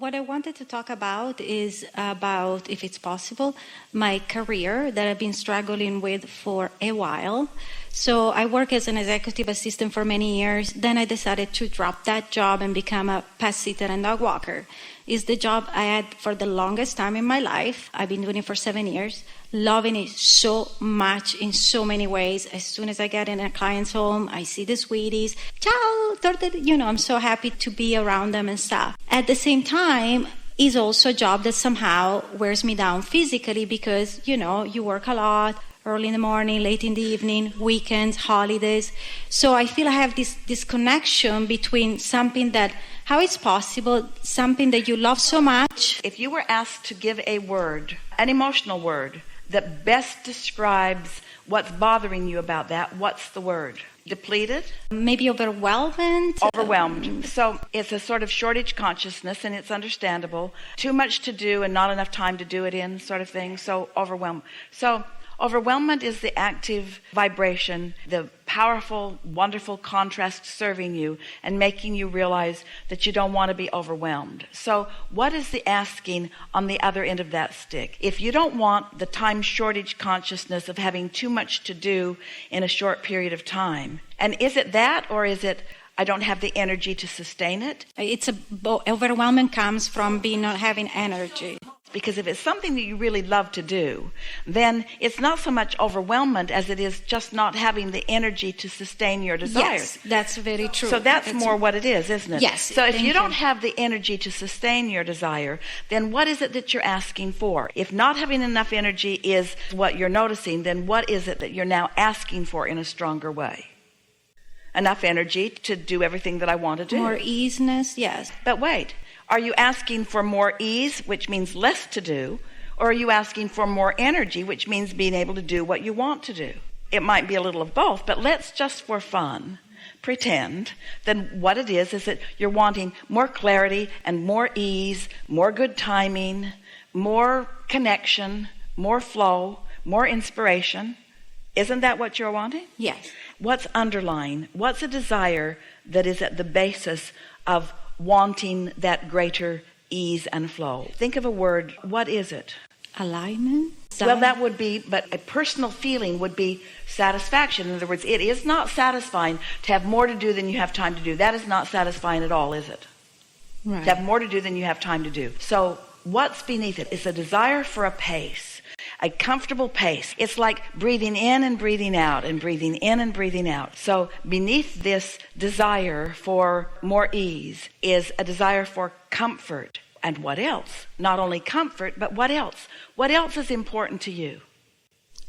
what I wanted to talk about is about, if it's possible, my career that I've been struggling with for a while. So I work as an executive assistant for many years. Then I decided to drop that job and become a pet sitter and dog walker. It's the job I had for the longest time in my life. I've been doing it for 7 years, loving it so much in so many ways. As soon as I get in a client's home, I see the sweeties. Ciao, I'm so happy to be around them and stuff. At the same time, it's also a job that somehow wears me down physically because, you work a lot, early in the morning, late in the evening, weekends, holidays. So I feel I have this connection between something that, how it's possible, something that you love so much. If you were asked to give a word, an emotional word, that best describes what's bothering you about that, what's the word? Depleted? Maybe overwhelmed. Overwhelmed. So it's a sort of shortage consciousness, and it's understandable. Too much to do and not enough time to do it in, sort of thing. So overwhelmed. So overwhelmment is the active vibration, the powerful, wonderful contrast serving you and making you realize that you don't want to be overwhelmed. So what is the asking on the other end of that stick? If you don't want the time shortage consciousness of having too much to do in a short period of time, and is it that, or is it I don't have the energy to sustain it? Overwhelmment comes from not having energy. Because if it's something that you really love to do, then it's not so much overwhelmment as it is just not having the energy to sustain your desires. Yes, that's very true. So that's more what it is, isn't it? Yes. So if you don't have the energy to sustain your desire, then what is it that you're asking for? If not having enough energy is what you're noticing, then what is it that you're now asking for in a stronger way? Enough energy to do everything that I want to do. More easiness, yes. But wait. Are you asking for more ease, which means less to do, or are you asking for more energy, which means being able to do what you want to do? It might be a little of both, but let's just for fun pretend that what it is that you're wanting more clarity and more ease, more good timing, more connection, more flow, more inspiration. Isn't that what you're wanting? Yes. What's underlying? What's a desire that is at the basis of wanting that greater ease and flow? Think of a word. What is it? Alignment? Well, that would be, but a personal feeling would be satisfaction. In other words, it is not satisfying to have more to do than you have time to do. That is not satisfying at all, is it? Right. To have more to do than you have time to do. So what's beneath it? It's a desire for a pace, a comfortable pace. It's like breathing in and breathing out and breathing in and breathing out. So beneath this desire for more ease is a desire for comfort. And what else? Not only comfort, but what else? What else is important to you?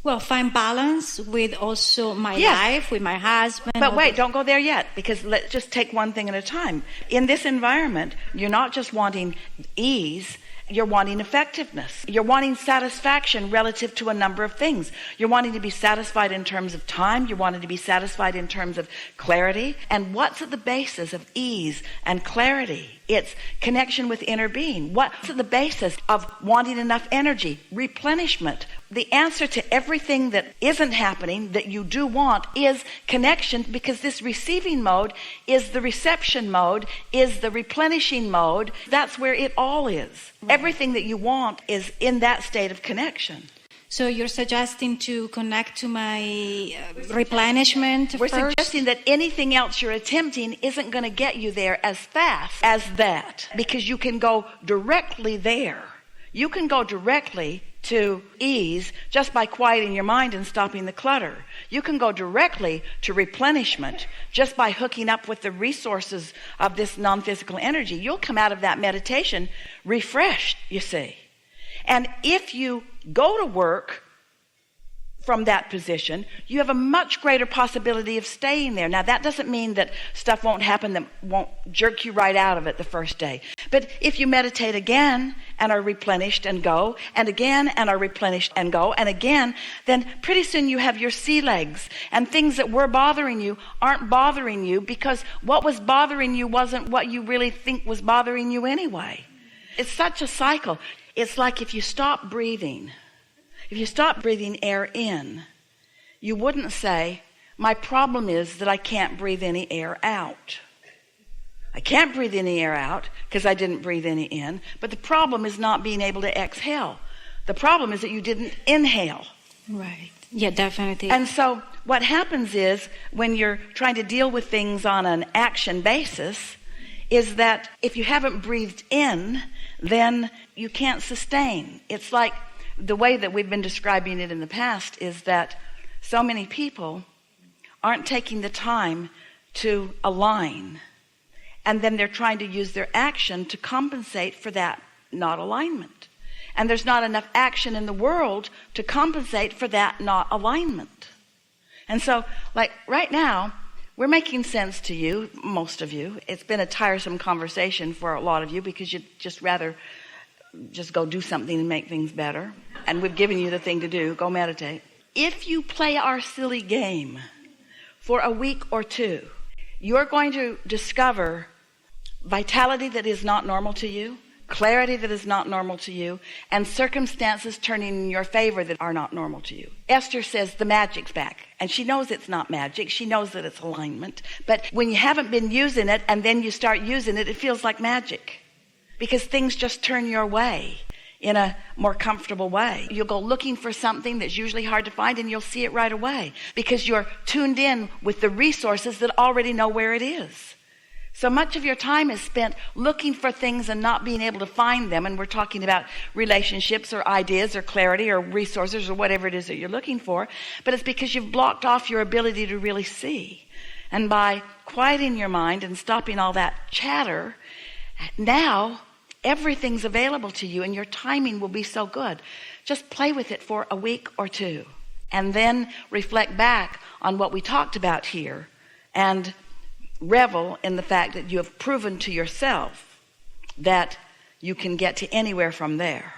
Well, find balance with also my life, with my husband. But wait, don't go there yet, because let's just take one thing at a time. In this environment, you're not just wanting ease, you're wanting effectiveness. You're wanting satisfaction relative to a number of things. You're wanting to be satisfied in terms of time. You're wanting to be satisfied in terms of clarity. And what's at the basis of ease and clarity? It's connection with inner being. What's at the basis of wanting enough energy? Replenishment. The answer to everything that isn't happening that you do want is connection, because this receiving mode is the reception mode, is the replenishing mode. That's where it all is. Everything that you want is in that state of connection. So you're suggesting to connect to my replenishment We're first? suggesting that anything else you're attempting isn't going to get you there as fast as that, because you can go directly there. You can go directly to ease just by quieting your mind and stopping the clutter. You can go directly to replenishment just by hooking up with the resources of this non-physical energy. You'll come out of that meditation refreshed, you see. And if you go to work from that position, you have a much greater possibility of staying there. Now, that doesn't mean that stuff won't happen that won't jerk you right out of it the first day. But if you meditate again and are replenished and go, and again and are replenished and go, and again, then pretty soon you have your sea legs, and things that were bothering you aren't bothering you, because what was bothering you wasn't what you really think was bothering you anyway. It's such a cycle. It's like if you stop breathing air in, you wouldn't say, my problem is that I can't breathe any air out. I can't breathe any air out because I didn't breathe any in. But the problem is not being able to exhale. The problem is that you didn't inhale. Right. Yeah, definitely. And so what happens is when you're trying to deal with things on an action basis is that if you haven't breathed in, then you can't sustain. It's like the way that we've been describing it in the past is that so many people aren't taking the time to align, and then they're trying to use their action to compensate for that not alignment. And there's not enough action in the world to compensate for that not alignment. And so, like right now, we're making sense to you, most of you. It's been a tiresome conversation for a lot of you because you'd just rather just go do something and make things better. And we've given you the thing to do, go meditate. If you play our silly game for a week or two, you're going to discover vitality that is not normal to you, clarity that is not normal to you, and circumstances turning in your favor that are not normal to you. Esther says the magic's back, and she knows it's not magic. She knows that it's alignment. But when you haven't been using it and then you start using it, it feels like magic because things just turn your way in a more comfortable way. You'll go looking for something that's usually hard to find and you'll see it right away because you're tuned in with the resources that already know where it is. So much of your time is spent looking for things and not being able to find them. And we're talking about relationships or ideas or clarity or resources or whatever it is that you're looking for. But it's because you've blocked off your ability to really see. And by quieting your mind and stopping all that chatter, now everything's available to you and your timing will be so good. Just play with it for a week or two and then reflect back on what we talked about here and revel in the fact that you have proven to yourself that you can get to anywhere from there.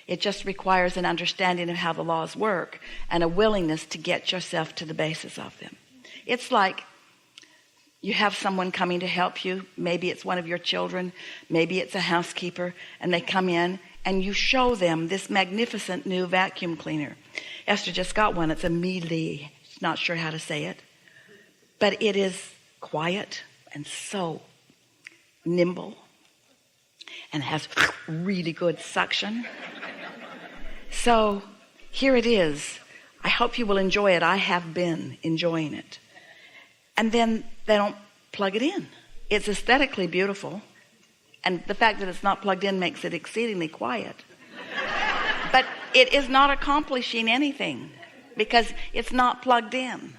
It just requires an understanding of how the laws work and a willingness to get yourself to the basis of them. It's like you have someone coming to help you. Maybe it's one of your children, maybe it's a housekeeper, and they come in and you show them this magnificent new vacuum cleaner. Esther just got one. It's a Mealy. She's not sure how to say it, but it is quiet and so nimble and has really good suction. So here it is. I hope you will enjoy it. I have been enjoying it. And then they don't plug it in. It's aesthetically beautiful, and the fact that it's not plugged in makes it exceedingly quiet. But it is not accomplishing anything because it's not plugged in.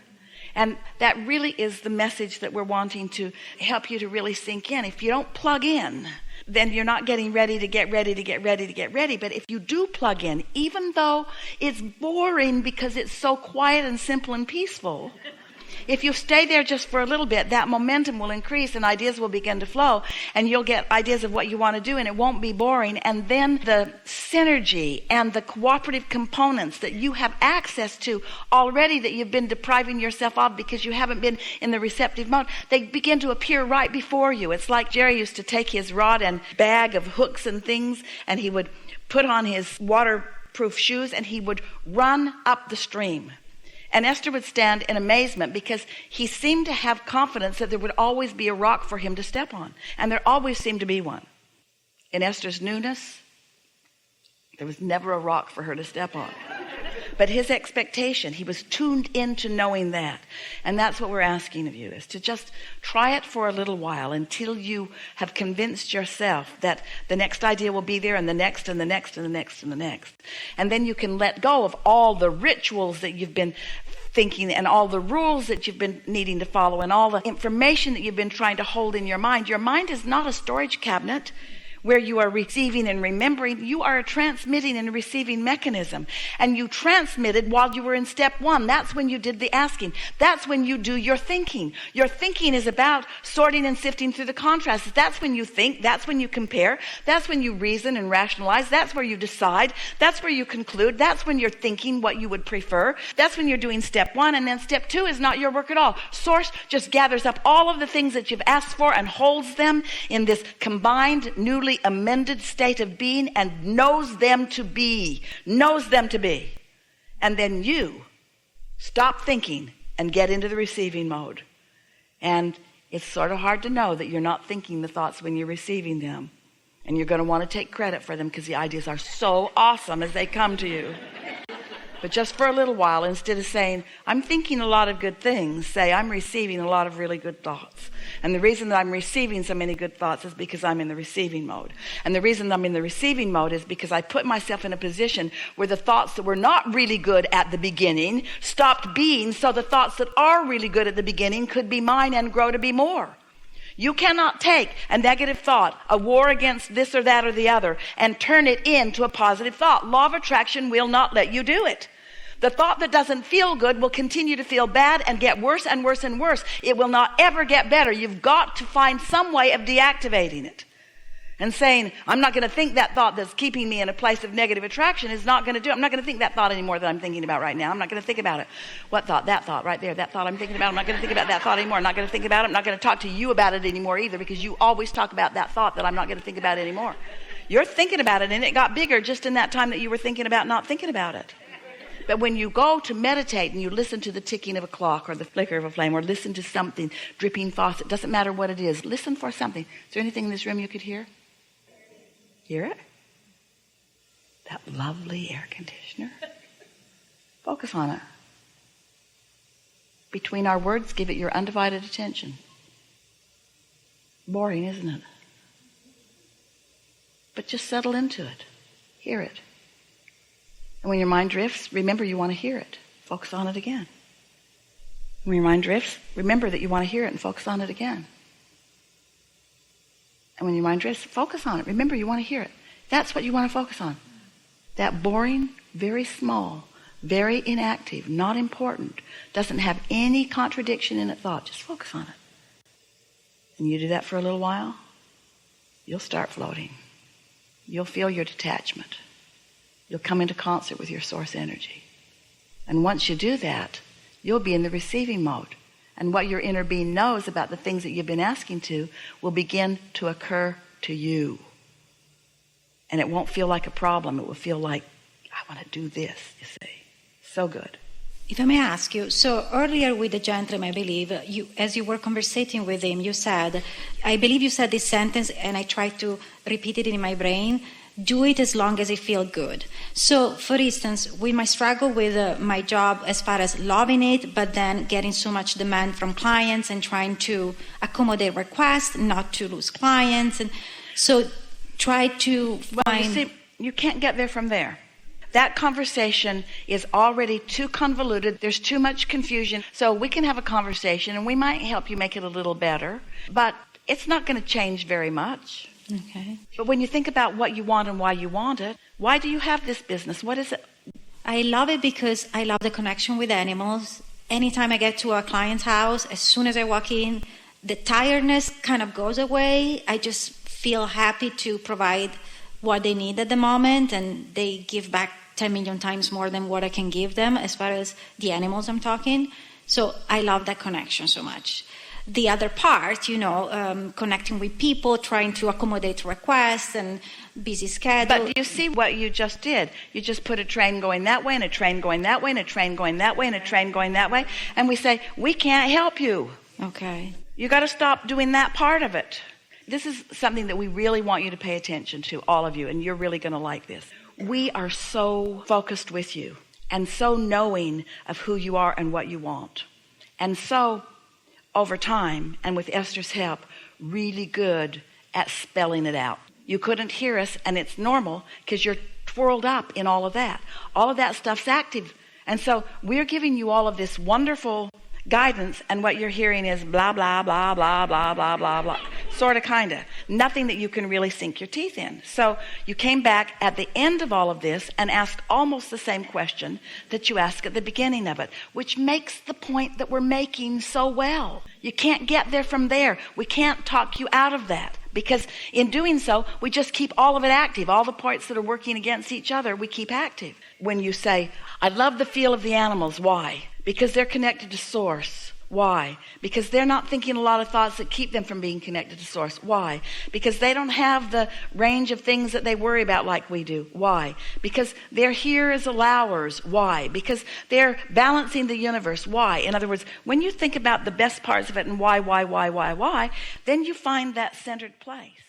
And that really is the message that we're wanting to help you to really sink in. If you don't plug in, then you're not getting ready to get ready to get ready to get ready. But if you do plug in, even though it's boring because it's so quiet and simple and peaceful, if you stay there just for a little bit, that momentum will increase and ideas will begin to flow and you'll get ideas of what you want to do and it won't be boring. And then the synergy and the cooperative components that you have access to already that you've been depriving yourself of because you haven't been in the receptive mode, they begin to appear right before you. It's like Jerry used to take his rod and bag of hooks and things and he would put on his waterproof shoes and he would run up the stream. And Esther would stand in amazement because he seemed to have confidence that there would always be a rock for him to step on. And there always seemed to be one. In Esther's newness, there was never a rock for her to step on. But his expectation, he was tuned into knowing that. And that's what we're asking of you, is to just try it for a little while until you have convinced yourself that the next idea will be there and the next and the next and the next and the next. And then you can let go of all the rituals that you've been thinking and all the rules that you've been needing to follow and all the information that you've been trying to hold in your mind. Your mind is not a storage cabinet where you are receiving and remembering. You are a transmitting and receiving mechanism. And you transmitted while you were in step one. That's when you did the asking. That's when you do your thinking. Your thinking is about sorting and sifting through the contrasts. That's when you think. That's when you compare. That's when you reason and rationalize. That's where you decide. That's where you conclude. That's when you're thinking what you would prefer. That's when you're doing step one. And then step two is not your work at all. Source just gathers up all of the things that you've asked for and holds them in this combined, newly amended state of being and knows them to be. And then you stop thinking and get into the receiving mode. And It's sort of hard to know that you're not thinking the thoughts when you're receiving them. And you're going to want to take credit for them because the ideas are so awesome as they come to you. But just for a little while, instead of saying, I'm thinking a lot of good things, say, I'm receiving a lot of really good thoughts. And the reason that I'm receiving so many good thoughts is because I'm in the receiving mode. And the reason I'm in the receiving mode is because I put myself in a position where the thoughts that were not really good at the beginning stopped being, so the thoughts that are really good at the beginning could be mine and grow to be more. You cannot take a negative thought, a war against this or that or the other, and turn it into a positive thought. Law of attraction will not let you do it. The thought that doesn't feel good will continue to feel bad and get worse and worse and worse. It will not ever get better. You've got to find some way of deactivating it. And saying, I'm not going to think that thought that's keeping me in a place of negative attraction is not going to do it. I'm not going to think that thought anymore that I'm thinking about right now. I'm not going to think about it. What thought? That thought right there. That thought I'm thinking about. I'm not going to think about that thought anymore. I'm not going to think about it. I'm not going to talk to you about it anymore either, because you always talk about that thought that I'm not going to think about anymore. You're thinking about it, and it got bigger just in that time that you were thinking about not thinking about it. But when you go to meditate and you listen to the ticking of a clock or the flicker of a flame or listen to something, dripping faucet, doesn't matter what it is, listen for something. Is there anything in this room you could hear? Hear it? That lovely air conditioner. Focus on it. Between our words, give it your undivided attention. Boring, isn't it? But just settle into it. Hear it. And when your mind drifts, remember you want to hear it. Focus on it again. When your mind drifts, remember that you want to hear it and focus on it again. And when your mind drifts, focus on it. Remember, you want to hear it. That's what you want to focus on. That boring, very small, very inactive, not important, doesn't have any contradiction in it thought. Just focus on it. And you do that for a little while, you'll start floating. You'll feel your detachment. You'll come into concert with your source energy. And once you do that, you'll be in the receiving mode. And what your inner being knows about the things that you've been asking to will begin to occur to you. And it won't feel like a problem. It will feel like, I want to do this, you see. So good. If I may ask you, so earlier with the gentleman, I believe, as you were conversating with him, I believe you said this sentence, and I tried to repeat it in my brain, do it as long as it feels good. So, for instance, with my struggle with my job as far as loving it, but then getting so much demand from clients and trying to accommodate requests, not to lose clients. And so try to find... Well, you see, you can't get there from there. That conversation is already too convoluted. There's too much confusion. So we can have a conversation, and we might help you make it a little better, but it's not going to change very much. Okay. But when you think about what you want and why you want it, why do you have this business? What is it? I love it because I love the connection with animals. Anytime I get to a client's house, as soon as I walk in, the tiredness kind of goes away. I just feel happy to provide what they need at the moment, and they give back 10 million times more than what I can give them as far as the animals I'm talking. So I love that connection so much. The other part, connecting with people, trying to accommodate requests and busy schedule. But do you see what you just did? You just put a train going that way and a train going that way and a train going that way and a train going that way. And we say, we can't help you. Okay. You got to stop doing that part of it. This is something that we really want you to pay attention to, all of you, and you're really going to like this. We are so focused with you and so knowing of who you are and what you want. And so over time, and with Esther's help, really good at spelling it out. You couldn't hear us, and it's normal because you're twirled up in all of that. All of that stuff's active. And so we're giving you all of this wonderful guidance, and what you're hearing is blah, blah, blah, blah, blah, blah, blah, blah. Sort of, kind of. Nothing that you can really sink your teeth in. So you came back at the end of all of this and asked almost the same question that you asked at the beginning of it, which makes the point that we're making so well. You can't get there from there. We can't talk you out of that. Because in doing so, we just keep all of it active. All the parts that are working against each other, we keep active. When you say, I love the feel of the animals. Why? Because they're connected to source. Why? Because they're not thinking a lot of thoughts that keep them from being connected to source. Why? Because they don't have the range of things that they worry about like we do. Why? Because they're here as allowers. Why? Because they're balancing the universe. Why? In other words, when you think about the best parts of it and why, then you find that centered place.